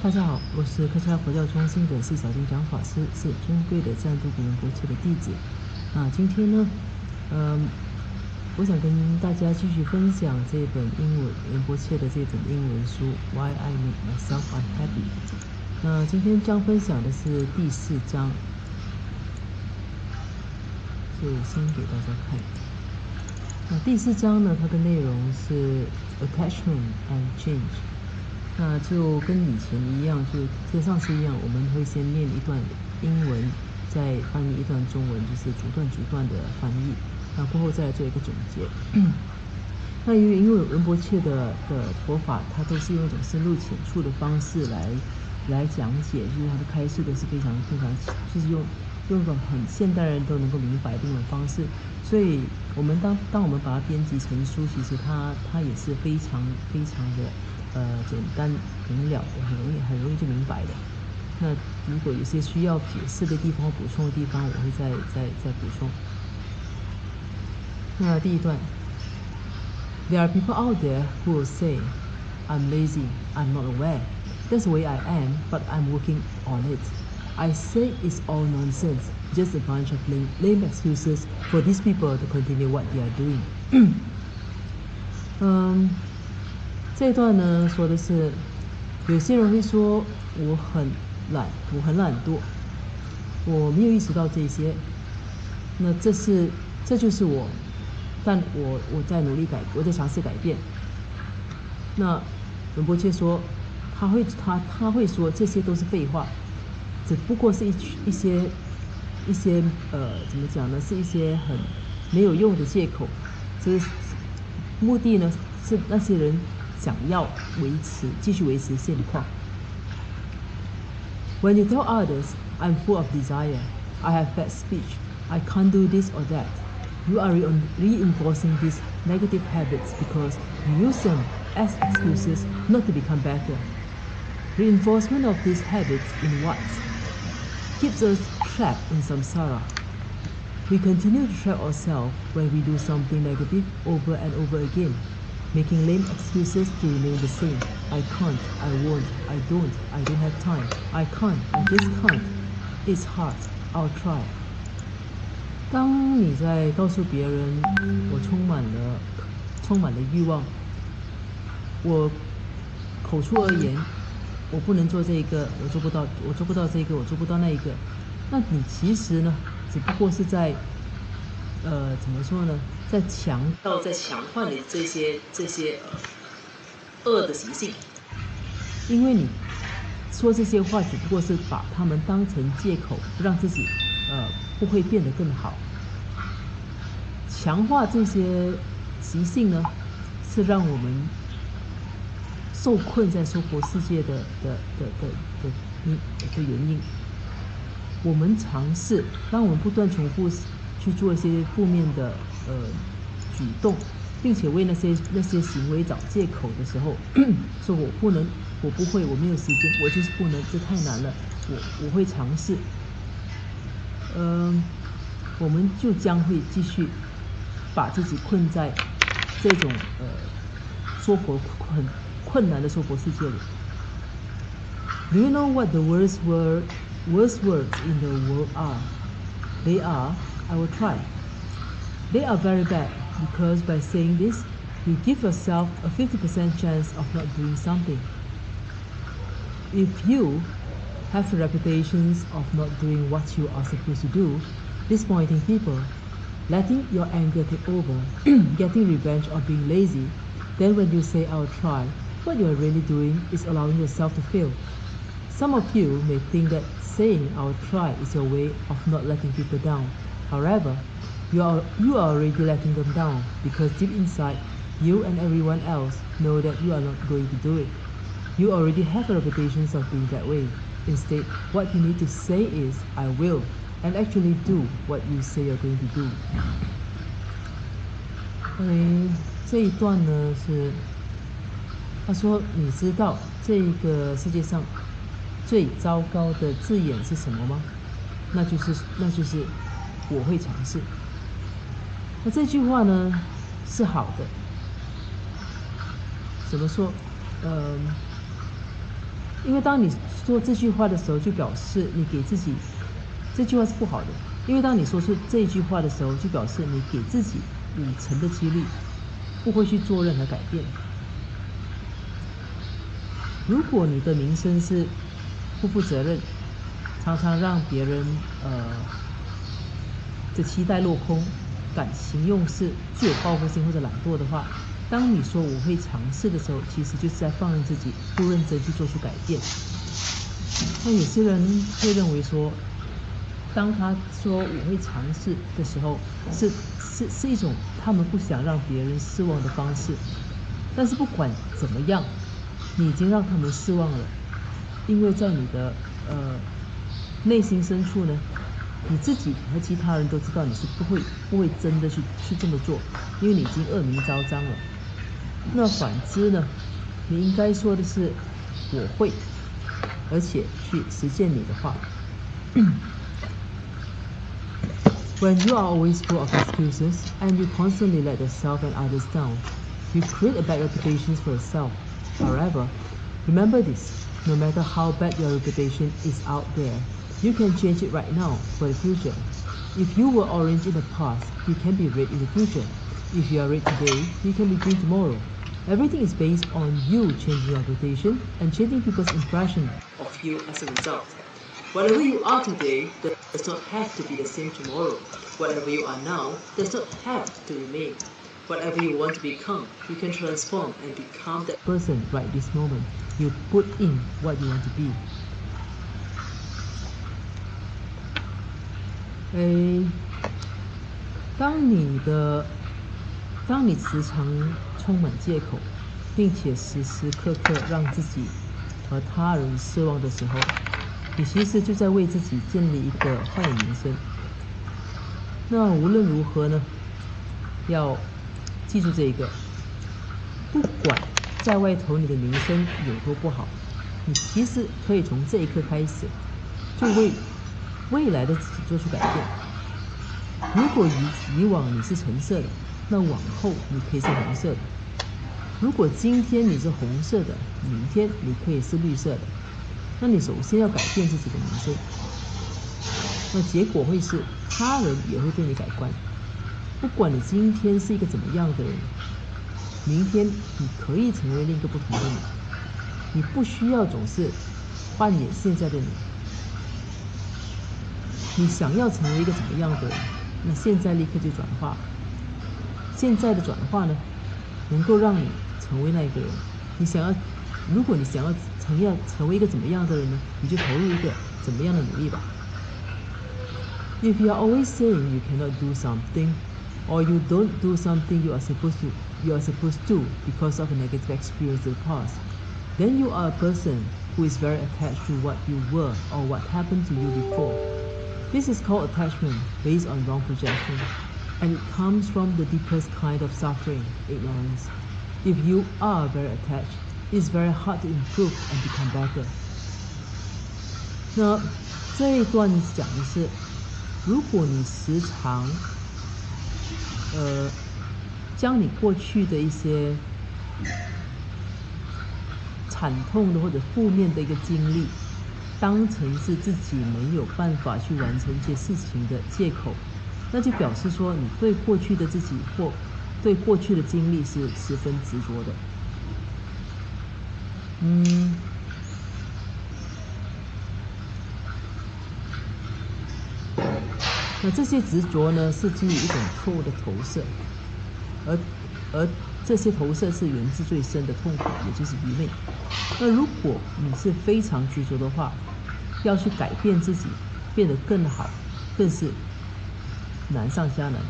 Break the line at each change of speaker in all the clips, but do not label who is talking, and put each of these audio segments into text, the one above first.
大家好，我是克萨佛教中心的释小金讲法师，是尊贵的赞度古仁波切的弟子。今天呢，我想跟大家继续分享这本英文仁波切的这本英文书《Why I Make Myself Unhappy》。今天将分享的是第4章，所以先给大家看。第4章呢，它的内容是 Attachment and Change。就跟以前一样，就跟上次一样，我们会先念一段英文，再翻译一段中文，就是逐段的翻译。过后再来做一个总结。因为仁波切的佛法，它都是用一种深入浅出的方式来讲解，就是它的开示都是非常，就是用一种很现代人都能够明白的一种方式。所以我们当我们把它编辑成书，其实它也是非常的。简单明了的，很容易就明白的。那如果有些需要解释的地方或补充的地方，我会再补充。第一段 ，There are people out there who will say, "I'm lazy, I'm not aware. That's the way I am, but I'm working on it." I say it's all nonsense, just a bunch of lame excuses for these people to continue what they are doing. 这一段呢，说的是有些人会说我很懒惰，我没有意识到这些。那这就是我，但我在努力我在尝试改变。那仁波切说，他会说这些都是废话，只不过是一些怎么讲呢？是一些很没有用的借口。这是目的呢，是那些人想要继续维持现况。When you tell others, "I'm full of desire, I have bad speech, I can't do this or that," you are reinforcing these negative habits because you use them as excuses not to become better. Reinforcement of these habits in what? Keeps us trapped in samsara. We continue to trap ourselves when we do something negative over and over again, making lame excuses to remain the same. I can't, I won't, I don't have time. I can't, I just can't. It's hard, I'll try. 当你在告诉别人我充满了欲望，我口出而言，我不能做这个，我做不到这个，我做不到那一个，那你其实呢，只不过是在怎么说呢？在强化你这些恶的习性，因为你说这些话，只不过是把他们当成借口，让自己不会变得更好。强化这些习性呢，是让我们受困在娑婆世界的原因。我们尝试，当我们不断重复去做一些负面的举动，并且为那些行为找借口的时候，说我不能，我不会，我没有时间，我就是不能，这太难了，我会尝试。我们就将会继续把自己困在这种娑婆很困难的娑婆世界里。Do you know what the worst words in the world are? They are, "I will try." They are very bad because by saying this, you give yourself a 50% chance of not doing something. If you have the reputations of not doing what you are supposed to do, disappointing people, letting your anger take over, getting revenge or being lazy, then when you say "I'll try," what you are really doing is allowing yourself to fail. Some of you may think that saying "I'll try" is your way of not letting people down. However, you are already letting them down because deep inside, you and everyone else know that you are not going to do it. You already have a reputation of being that way. Instead, what you need to say is "I will," and actually do what you say you're going to do. 这一段呢是他说，你知道这个世界上最糟糕的字眼是什么吗？那就是我会尝试。那这句话呢是好的。怎么说？因为当你说这句话的时候，就表示你给自己这句话是不好的。因为当你说出这一句话的时候，就表示你给自己5成的几率不会去做任何改变。如果你的名声是不负责任，常常让别人的期待落空，感情用事，具有报复心或者懒惰的话，当你说我会尝试的时候，其实就是在放任自己不认真去做出改变。那有些人会认为说，当他说我会尝试的时候，是一种他们不想让别人失望的方式。但是不管怎么样，你已经让他们失望了，因为在你的内心深处呢，你自己和其他人都知道你是不会真的去这么做，因为你已经恶名昭彰了。那反之呢，你应该说的是我会，而且去实践你的话。When you are always full of excuses and you constantly let yourself and others down, you create a bad reputation for yourself. However, remember this, no matter how bad your reputation is out there, you can change it right now for the future. If you were orange in the past, you can be red in the future. If you are red today, you can be green tomorrow. Everything is based on you changing your reputation and changing people's impression of you as a result. Whatever you are today does not have to be the same tomorrow. Whatever you are now does not have to remain. Whatever you want to become, you can transform and become that person right this moment. You put in what you want to be. 当你时常充满借口，并且时时刻刻让自己和他人失望的时候，你其实就在为自己建立一个坏名声。那无论如何呢，要记住这一个，不管在外头你的名声有多不好，你其实可以从这一刻开始，就为未来的自己做出改变。如果以往你是橙色的，那往后你可以是红色的。如果今天你是红色的，明天你可以是绿色的。那你首先要改变自己的名声，那结果会是他人也会对你改观。不管你今天是一个怎么样的人，明天你可以成为另一个不同的你。你不需要总是扮演现在的你。你想要成为一个怎么样的人，那现在立刻就转化。现在的转化呢，能够让你成为那一个人。如果你想要成为一个怎么样的人呢，你就投入一个怎么样的努力吧。If you are always saying you cannot do something, or you don't do something you are supposed to because of a negative experience in the past, then you are a person who is very attached to what you were or what happened to you before. This is called attachment based on wrong projection, and it comes from the deepest kind of suffering, ignorance. If you are very attached, it's very hard to improve and become better. 那这一段讲的是，如果你时常将你过去的一些惨痛的或者负面的一个经历当成是自己没有办法去完成一些事情的借口，那就表示说你对过去的自己或对过去的经历是十分执着的。那这些执着呢，是基于一种错误的投射，而这些投射是源自最深的痛苦，也就是愚昧。那如果你是非常执着的话，要去改变自己，变得更好，更是难上加难。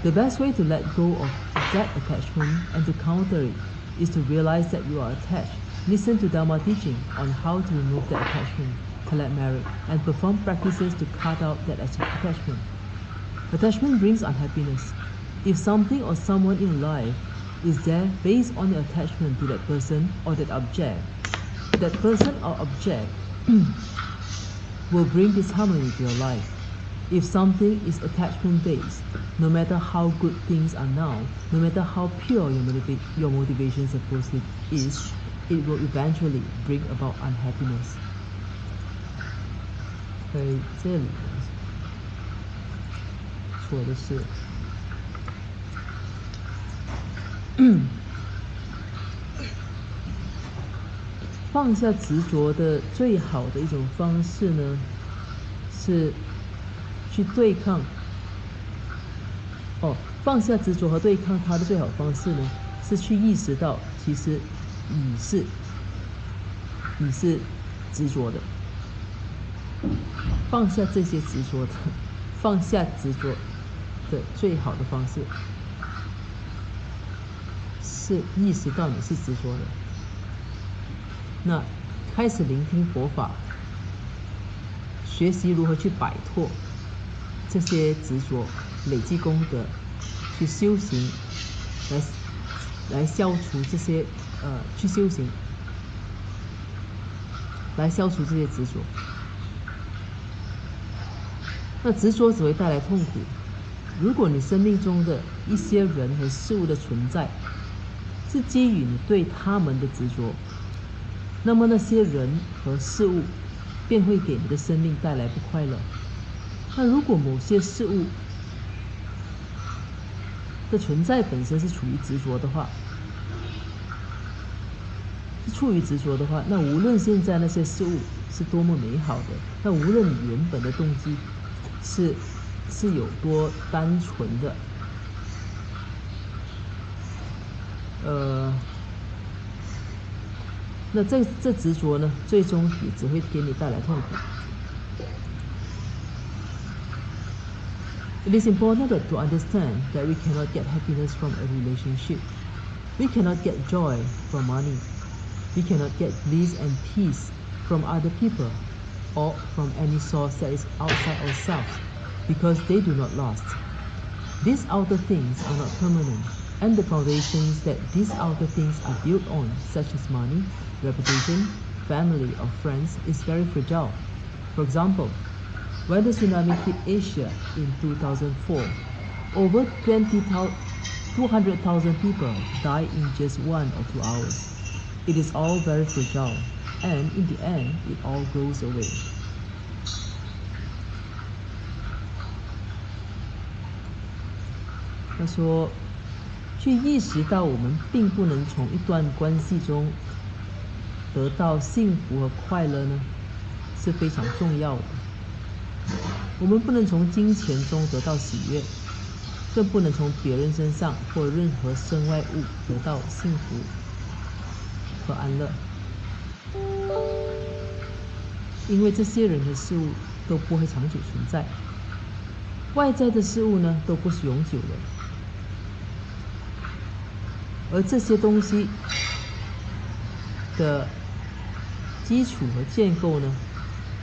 The best way to let go of that attachment and to counter it is to realize that you are attached. Listen to Dharma teaching on how to remove that attachment, collect merit, and perform practices to cut out that attachment. Attachment brings unhappiness. If something or someone in life is there based on your attachment to that person or that object or object will bring disharmony to your life. If something is attachment based, no matter how good things are now, no matter how pure your motivation supposedly is, it will eventually bring about unhappiness。这里错的是，放下执着的最好的一种方式呢，是去对抗。放下执着和对抗它的最好方式呢，是去意识到，其实你是执着的。放下这些执着的，放下执着的最好的方式，是意识到你是执着的。那开始聆听佛法，学习如何去摆脱这些执着，累积功德，去修行，来消除这些去修行，来消除这些执着。那执着只会带来痛苦。如果你生命中的一些人和事物的存在是基于你对他们的执着，那么那些人和事物便会给你的生命带来不快乐。那如果某些事物的存在本身是处于执着的话，那无论现在那些事物是多么美好的，那无论你原本的动机是有多单纯的，那这执着呢，最终也只会给你带来痛苦。It is important to understand that we cannot get happiness from a relationship. We cannot get joy from money. We cannot get bliss and peace from other people or from any source that is outside ourselves, because they do not last. These outer things are not permanent, and the foundations that these outer things are built on, such as money, reputation, family, or friends, is very fragile. For example, when the tsunami hit Asia in 2004, over 200,000 people died in just 1 or 2 hours. It is all very fragile, and in the end, it all goes away. 他说，去意识到我们并不能从一段关系中得到幸福和快乐呢，是非常重要的。我们不能从金钱中得到喜悦，更不能从别人身上或任何身外物得到幸福和安乐，因为这些人和事物都不会长久存在，外在的事物呢都不是永久的，而这些东西的基础和建构呢，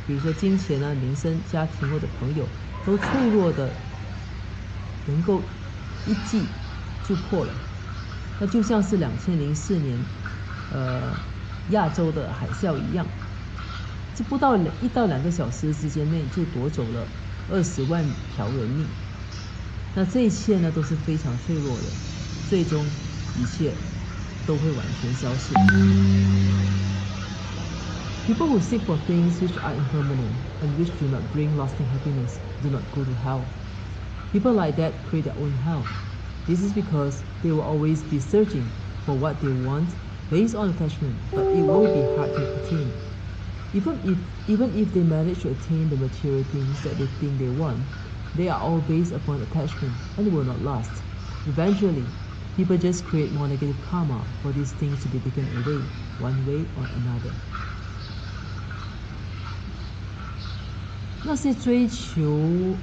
比如说金钱啊、名声、家庭或者朋友，都脆弱的，能够一击就破了。那就像是2004年，亚洲的海啸一样，这不到1到2个小时之间内就夺走了20万条人命。那这一切呢都是非常脆弱的，最终一切都会完全消失。People who seek for things which are impermanent and which do not bring lasting happiness do not go to hell. People like that create their own hell. This is because they will always be searching for what they want based on attachment, but it will be hard to attain. Even if they manage to attain the material things that they think they want, they are all based upon attachment and will not last. Eventually, people just create more negative karma for these things to be taken away, one way or another. 那些追求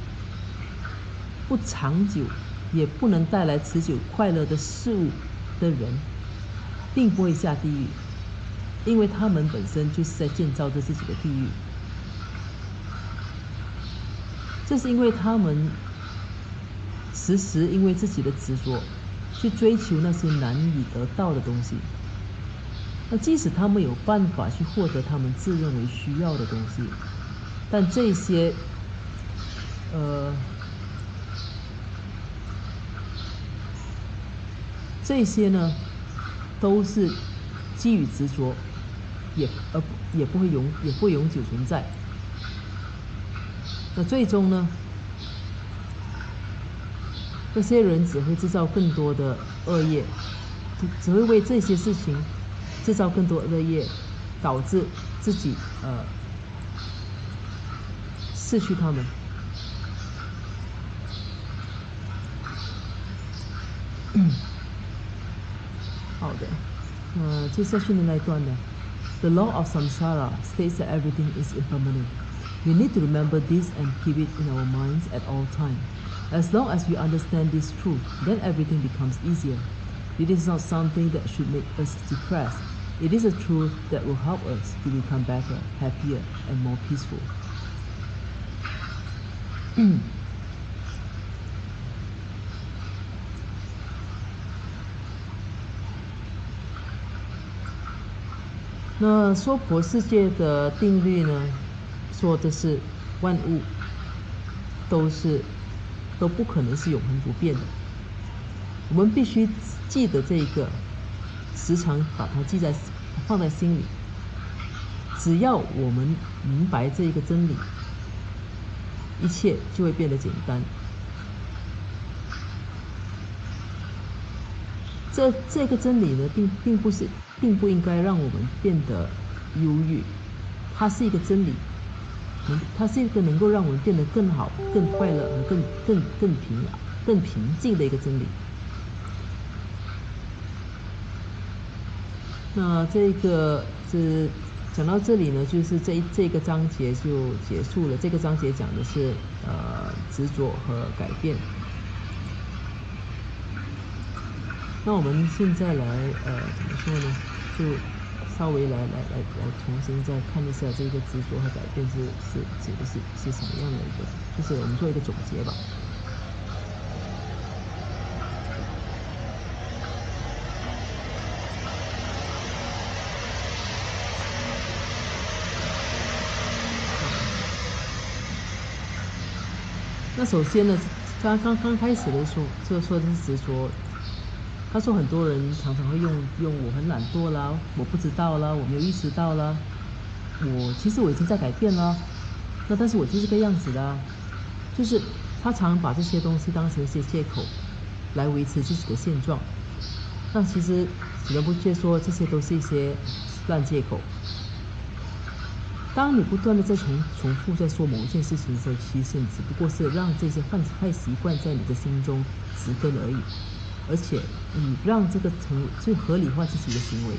不长久也不能带来持久快乐的事物的人，并不会下地狱，因为他们本身就是在建造着自己的地狱。这是因为他们时时因为自己的执着去追求那些难以得到的东西。那即使他们有办法去获得他们自认为需要的东西，但这些呢，都是基于执着，也不会永久存在。那最终呢，这些人只会制造更多的恶业，只会为这些事情制造更多恶业，导致自己失去他们。好的，接下去的那一段呢 ，The law of samsara states that everything is impermanent. We need to remember this and keep it in our minds at all times. As long as we understand this truth, then everything becomes easier. It is not something that should make us depressed. It is a truth that will help us to become better, happier, and more peaceful. 那娑婆世界的定律呢，说的是万物都不可能是永恒不变的。我们必须记得这一个，时常把它放在心里。只要我们明白这一个真理，一切就会变得简单。这个真理呢，并不应该让我们变得忧郁，它是一个真理，它是一个能够让我们变得更好、更快乐和更平静的一个真理。那讲到这里呢，就是这个章节就结束了。这个章节讲的是执着和改变。那我们现在来怎么说呢？就稍微来重新再看一下这个执着和改变是什么样的一个，就是我们做一个总结吧。那首先呢，他刚开始的时候就说的是执着。他说很多人常常会用我很懒惰啦，我不知道啦，我没有意识到啦，其实我已经在改变啦，那但是我就是这个样子的，就是他常把这些东西当成一些借口来维持自己的现状。那其实人不却说这些都是一些烂借口。当你不断的在重复在说某一件事情的时候，其实你只不过是让这些坏习惯在你的心中植根而已。而且你让这个最合理化自己的行为。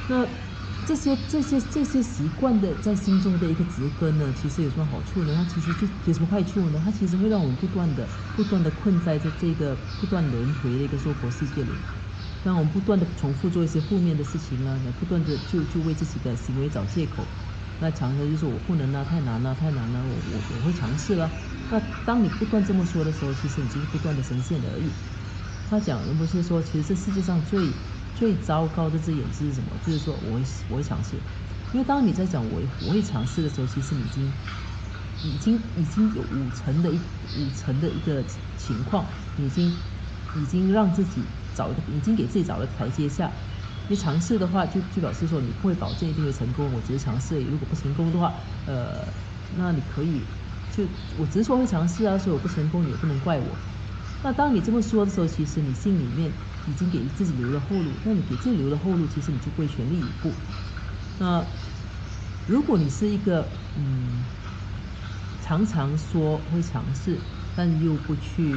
那这些习惯的在心中的一个植根呢，其实有什么好处呢？它其实就有什么坏处呢？它其实会让我们不断的困在这个不断轮回的一个娑婆世界里，让我们不断的重复做一些负面的事情啊，不断的就为自己的行为找借口。那常常就说我不能啊，太难了，我会尝试了。那当你不断这么说的时候，其实你就是不断的呈现而已。他讲的不是说，其实这世界上最糟糕的这眼睛是什么？就是说我会尝试，因为当你在讲我会尝试的时候，其实你已经有五成的一个情况，已经让自己已经给自己找了台阶下。你尝试的话，就表示说你不会保证一定会成功，我只是尝试而已。如果不成功的话，那你可以我只是说会尝试啊，所以我不成功，你也不能怪我。那当你这么说的时候，其实你心里面已经给自己留了后路。那你给自己留了后路，其实你就会全力以赴。那如果你是一个常常说会尝试，但又不去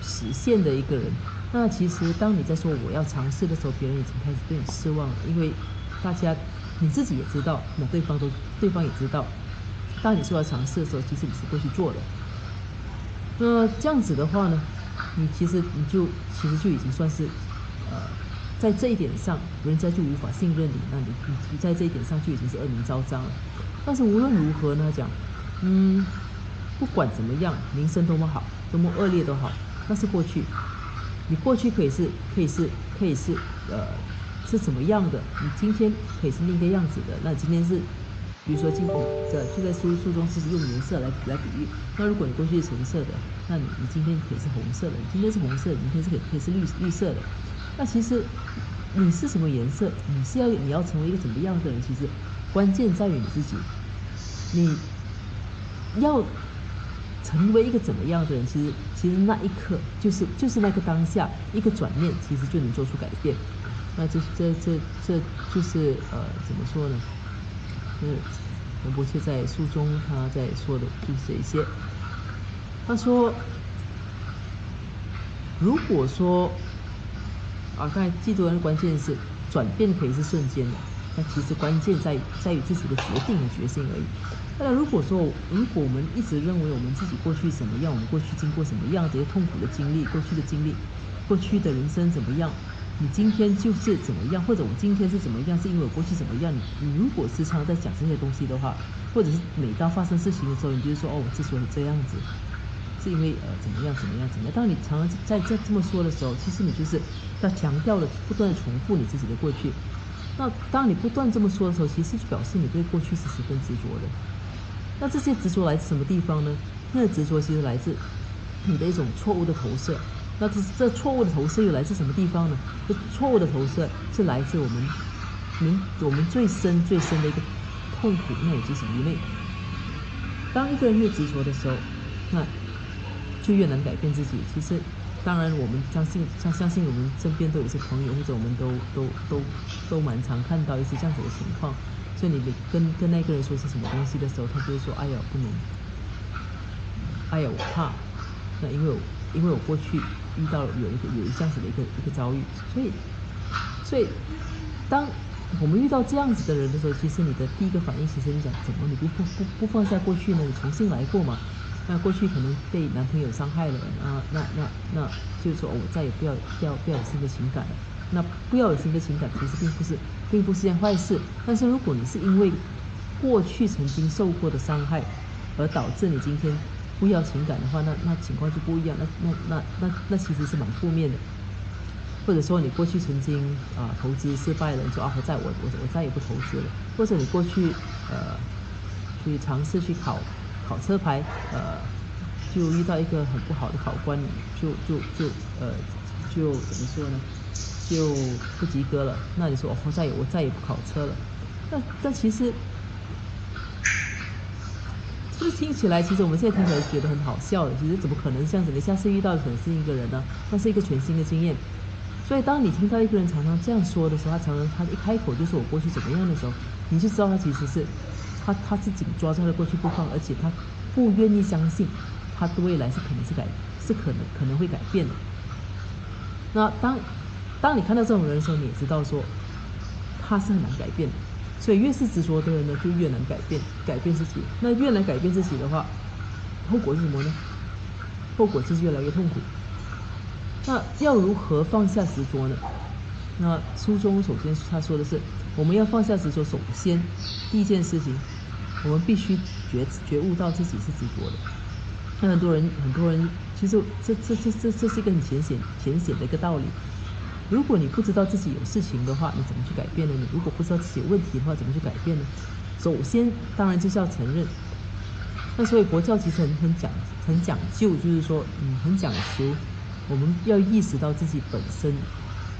实现的一个人，那其实当你在说我要尝试的时候，别人已经开始对你失望了，因为你自己也知道，那对方也知道，当你说要尝试的时候，其实你是会去做的。那这样子的话呢，你其实就已经算是在这一点上，人家就无法信任你，那你在这一点上就已经是恶名昭彰了。但是无论如何呢，讲不管怎么样，名声多么好，多么恶劣都好，那是过去。你过去可以是是怎么样的，你今天可以是另一个样子的。那今天是，比如说就在书中是用颜色来比喻。那如果你过去是橙色的，那你今天可以是红色的；你今天是红色的，明天可以是绿色的。那其实你是什么颜色，你要成为一个怎么样的人，其实关键在于你自己。你要成为一个怎么样的人，其实那一刻就是那个当下一个转念，其实就能做出改变。那这就是怎么说呢？仁波切在书中他在说的就是这一些。他说，如果说刚才记住的关键是转变可以是瞬间的，但其实关键在于自己的决定和决心而已。那如果我们一直认为我们自己过去怎么样，我们过去经过什么样这些痛苦的经历，过去的人生怎么样，你今天就是怎么样，或者我今天是怎么样，是因为我过去怎么样。你如果时常在讲这些东西的话，或者是每当发生事情的时候，你就是说我之所以这样子，是因为怎么样。当你常常在这么说的时候，其实你就是要强调的，不断的重复你自己的过去。那当你不断这么说的时候，其实就表示你对过去是十分执着的。那这些执着来自什么地方呢？那执着其实来自你的一种错误的投射。那这错误的投射又来自什么地方呢？这错误的投射是来自我们最深的一个痛苦，那也就是愚昧。当一个人越执着的时候，那就越难改变自己。其实，当然我们相信我们身边都有一些朋友，或者我们都蛮常看到一些这样子的情况。所以你跟那个人说是什么东西的时候，他就会说：“哎呀，不能，哎呀，我怕。”那因为我过去遇到有这样子的一个遭遇，所以当我们遇到这样子的人的时候，其实你的第一个反应，其实你讲怎么你不放下过去呢？你重新来过嘛？那过去可能被男朋友伤害了那就是说我再也不要有新的情感了。那不要有新的情感，其实并不是件坏事。但是如果你是因为过去曾经受过的伤害，而导致你今天不要情感的话，那情况就不一样。那其实是蛮负面的。或者说你过去曾经投资失败了，你说我再也不投资了。或者你过去去尝试去考车牌，就遇到一个很不好的考官，就怎么说呢？就不及格了。那你说我再也不考车了。但其实这个听起来，其实我们现在听起来觉得很好笑的。其实怎么可能这样子？你下次遇到的可能是一个人呢，那是一个全新的经验。所以当你听到一个人常常这样说的时候，他一开口就说我过去怎么样的时候，你就知道他其实是他是紧抓住他的过去不放，而且他不愿意相信他的未来是可能会改变的。那当你看到这种人的时候，你也知道说他是很难改变的。所以越是执着的人呢，就越难改变自己。那越难改变自己的话，后果是什么呢？后果就是越来越痛苦。那要如何放下执着呢？那书中首先他说的是，我们要放下执着，首先第一件事情，我们必须觉悟到自己是执着的。那很多人，其实这是一个很浅显的一个道理。如果你不知道自己有事情的话，你怎么去改变呢？你如果不知道自己有问题的话，怎么去改变呢？首先，当然就是要承认。那所以佛教其实很讲究，就是说，很讲求，我们要意识到自己本身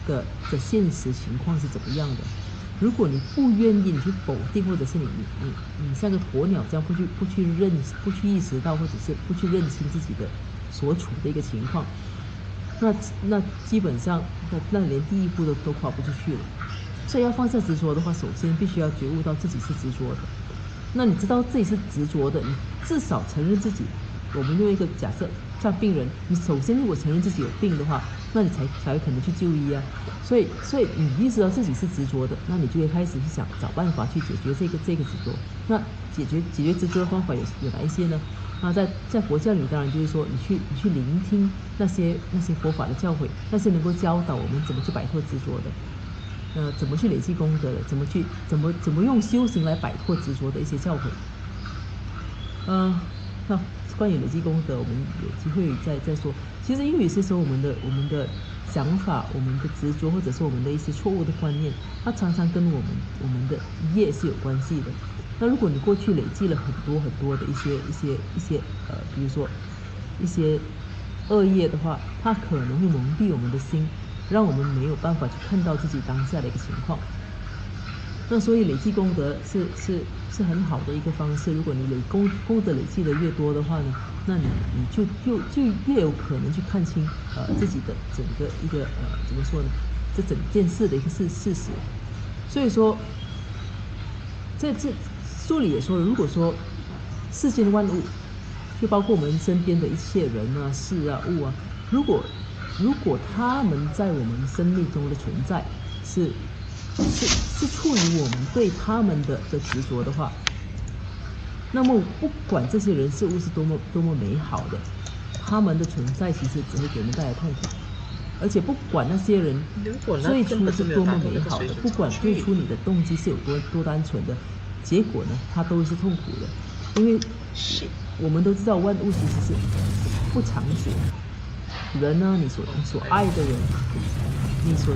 的现实情况是怎么样的。如果你不愿意，你去否定，或者是你像个鸵鸟这样不去意识到，或者是不去认清自己的所处的一个情况，那基本上那连第一步都跨不出去了。所以要放下执着的话，首先必须要觉悟到自己是执着的。那你知道自己是执着的，你至少承认自己。我们用一个假设，像病人，你首先如果承认自己有病的话，那你才有可能去就医啊。所以你意识到自己是执着的，那你就会开始去找办法去解决这个执着。那解决执着的方法有哪一些呢？那在佛教里，当然就是说，你去聆听那些佛法的教诲，那些能够教导我们怎么去摆脱执着的，怎么去累积功德的，怎么用修行来摆脱执着的一些教诲。那关于累积功德，我们有机会再说。其实因为有些时候我们的想法、我们的执着，或者是我们的一些错误的观念，它常常跟我们的业是有关系的。那如果你过去累积了很多的一些比如说一些恶业的话，它可能会蒙蔽我们的心，让我们没有办法去看到自己当下的一个情况。那所以累积功德是很好的一个方式。如果你功德累积的越多的话呢，那你就越有可能去看清自己的整个一个怎么说呢？这整件事的一个事实。所以说，在这书里也说了，如果说世间万物，就包括我们身边的一切人啊、事啊、物啊，如果他们在我们生命中的存在是处于我们对他们的执着的话，那么不管这些人事物是多么美好的，他们的存在其实只会给我们带来痛苦。而且不管那些人最初是多么美好的，不管最初你的动机是有多单纯的，结果呢，它都是痛苦的。因为我们都知道万物其实是不长久。人呢，你所爱的人，你所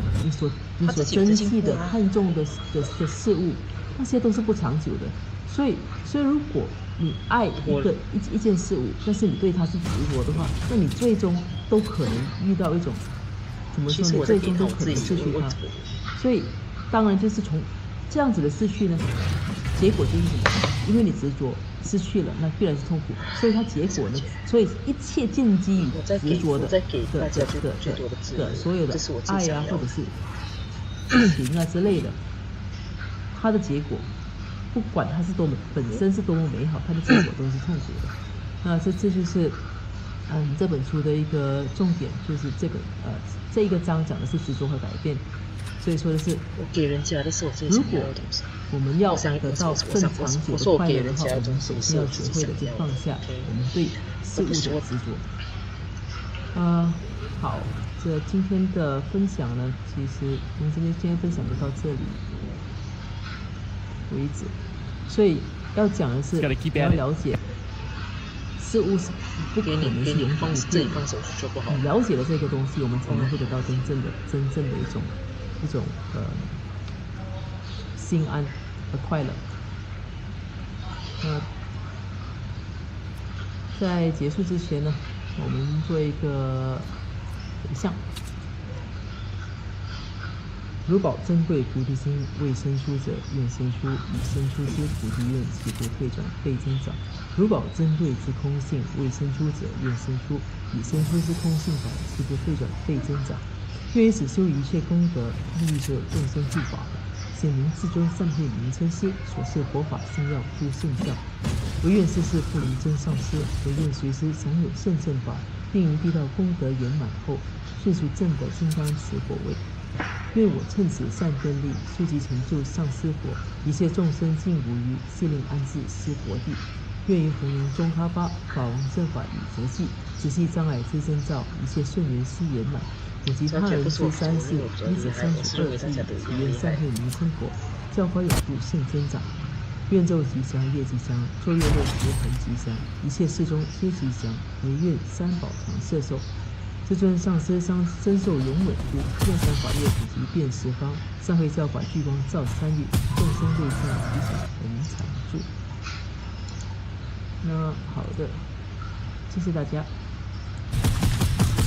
珍惜的、看重的事物，那些都是不长久的。所以如果你爱一件事物，但是你对它是执着的话，那你最终都可能遇到一种怎么说呢？最终都可能失去它。所以当然就是从这样子的失去呢，结果就是什么？因为你执着失去了，那必然是痛苦。所以它结果呢，所以一切建基于执着的所有的爱啊，或者是情啊之类的，它的结果，不管它是本身是多么美好，它的结果都是痛苦的。那这就是这本书的一个重点，就是这一个章讲的是执着和改变。所以说的是，如果我们要得到更长久的快乐的话，我们首先要学会的就放下我们对事物的执着。好，这今天的分享呢，其实我们今天分享就到这里为止。所以要讲的是，你要了解事物是不可能是永远不变的。你了解了这个东西，我们才能会得到真正的一种心安和快乐。在结束之前呢，我们做一个回向。如宝珍贵菩提心，未生出者愿生出，已生出之菩提愿，其不退转，倍增长。如宝珍贵之空性，未生出者愿生出，已生出之空性法，其不退转，倍增长。愿以此修一切功德，利益所有众生护法，显明至尊善慧名称师所示佛法圣要诸圣教。唯愿世世不离真上师，唯愿随时享有圣正法，并于必到功德圆满后，迅速证得金刚持果位。愿我趁此善根力，速即成就上师佛，一切众生尽无余，悉令安置师佛地。愿于弘扬中哈巴法王正法与佛迹，直系障碍之征兆，一切顺缘悉圆满。普及他人之三世，一者相处二之一，只愿善慧名称佛，教法永度圣增长。愿昼吉祥，夜吉祥，昼夜乐时恒吉祥，一切事中皆吉祥。唯愿三宝常摄受。至尊上师身受永稳度，愿三法业普及遍十方，善慧教法聚光照三域，众生未生吉祥恒常住。那好的，谢谢大家。